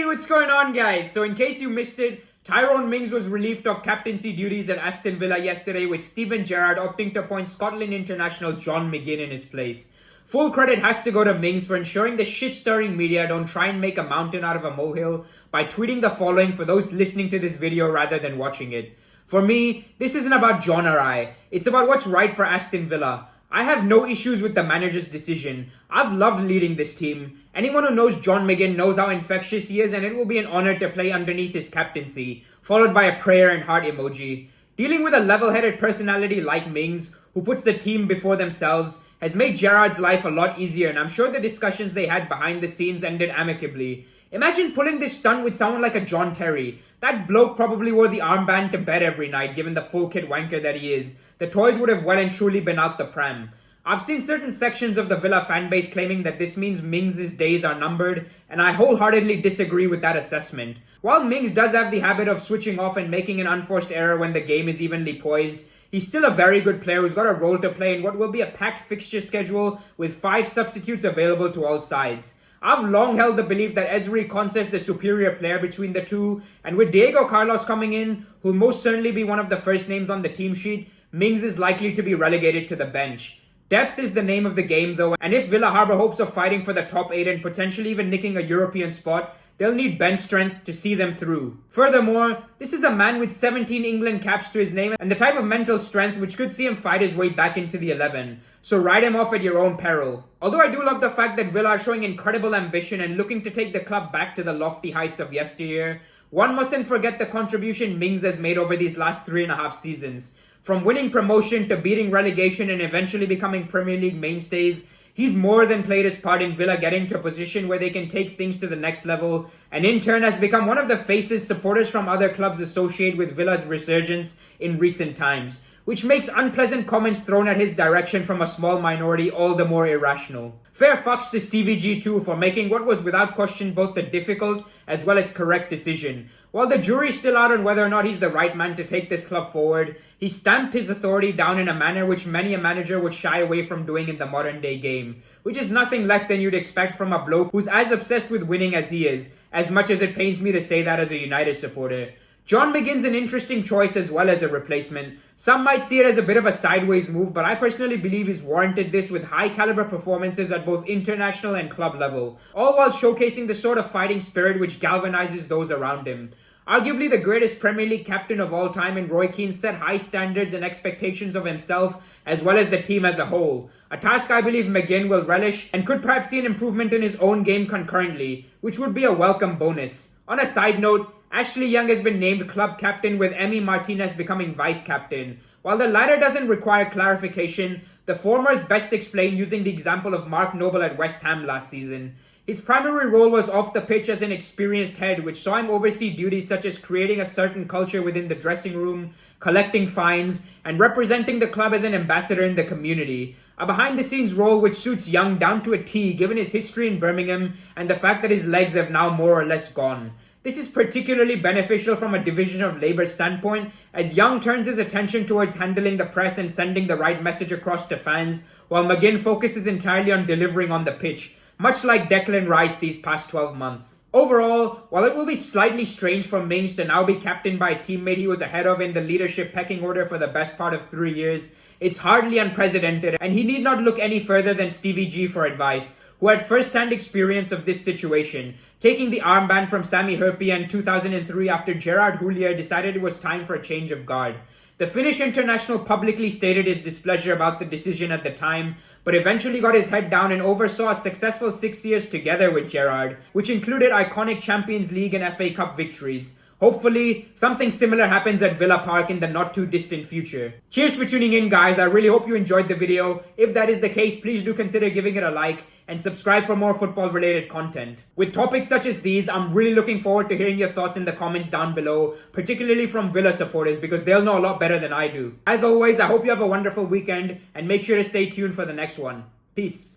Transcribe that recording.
What's going on, guys? So in case you missed it, Tyrone Mings was relieved of captaincy duties at Aston Villa yesterday, with Steven Gerrard opting to appoint Scotland International John McGinn in his place. Full credit has to go to Mings for ensuring the shit-stirring media don't try and make a mountain out of a molehill by tweeting the following for those listening to this video rather than watching it. For me, this isn't about John or I. It's about what's right for Aston Villa. I have no issues with the manager's decision. I've loved leading this team. Anyone who knows John McGinn knows how infectious he is, and it will be an honor to play underneath his captaincy, followed by a prayer and heart emoji. Dealing with a level-headed personality like Mings, who puts the team before themselves, has made Gerrard's life a lot easier, and I'm sure the discussions they had behind the scenes ended amicably. Imagine pulling this stunt with someone like a John Terry. That bloke probably wore the armband to bed every night, given the full kit wanker that he is. The toys would have well and truly been out the pram. I've seen certain sections of the Villa fanbase claiming that this means Mings' days are numbered, and I wholeheartedly disagree with that assessment. While Mings does have the habit of switching off and making an unforced error when the game is evenly poised, he's still a very good player who's got a role to play in what will be a packed fixture schedule with 5 substitutes available to all sides. I've long held the belief that Ezri Konsa is the superior player between the two, and with Diego Carlos coming in, who'll most certainly be one of the first names on the team sheet, Mings is likely to be relegated to the bench. Depth is the name of the game though, and if Villa harbour hopes of fighting for the top 8 and potentially even nicking a European spot, they'll need bench strength to see them through. Furthermore, this is a man with 17 England caps to his name and the type of mental strength which could see him fight his way back into the 11. So write him off at your own peril. Although I do love the fact that Villa are showing incredible ambition and looking to take the club back to the lofty heights of yesteryear, one mustn't forget the contribution Mings has made over these last 3.5 seasons. From winning promotion to beating relegation and eventually becoming Premier League mainstays, he's more than played his part in Villa getting to a position where they can take things to the next level, and in turn has become one of the faces supporters from other clubs associate with Villa's resurgence in recent times, which makes unpleasant comments thrown at his direction from a small minority all the more irrational. Fair fucks to Stevie G too for making what was without question both the difficult as well as correct decision. While the jury's still out on whether or not he's the right man to take this club forward, he stamped his authority down in a manner which many a manager would shy away from doing in the modern day game, which is nothing less than you'd expect from a bloke who's as obsessed with winning as he is, as much as it pains me to say that as a United supporter. John McGinn's an interesting choice as well as a replacement. Some might see it as a bit of a sideways move, but I personally believe he's warranted this with high caliber performances at both international and club level, all while showcasing the sort of fighting spirit which galvanizes those around him. Arguably the greatest Premier League captain of all time in Roy Keane set high standards and expectations of himself as well as the team as a whole. A task I believe McGinn will relish and could perhaps see an improvement in his own game concurrently, which would be a welcome bonus. On a side note, Ashley Young has been named club captain with Emi Martinez becoming vice captain. While the latter doesn't require clarification, the former is best explained using the example of Mark Noble at West Ham last season. His primary role was off the pitch as an experienced head, which saw him oversee duties such as creating a certain culture within the dressing room, collecting fines, and representing the club as an ambassador in the community. A behind-the-scenes role which suits Young down to a T given his history in Birmingham and the fact that his legs have now more or less gone. This is particularly beneficial from a division of labour standpoint, as Young turns his attention towards handling the press and sending the right message across to fans, while McGinn focuses entirely on delivering on the pitch, much like Declan Rice these past 12 months. Overall, while it will be slightly strange for Mings to now be captained by a teammate he was ahead of in the leadership pecking order for the best part of 3 years, it's hardly unprecedented, and he need not look any further than Stevie G for advice, who had first-hand experience of this situation, taking the armband from Sami Hyypiä in 2003 after Gerrard Houllier decided it was time for a change of guard. The Finnish international publicly stated his displeasure about the decision at the time, but eventually got his head down and oversaw a successful 6 years together with Gerrard, which included iconic Champions League and FA Cup victories. Hopefully, something similar happens at Villa Park in the not too distant future. Cheers for tuning in, guys. I really hope you enjoyed the video. If that is the case, please do consider giving it a like and subscribe for more football related content. With topics such as these, I'm really looking forward to hearing your thoughts in the comments down below, particularly from Villa supporters because they'll know a lot better than I do. As always, I hope you have a wonderful weekend and make sure to stay tuned for the next one. Peace.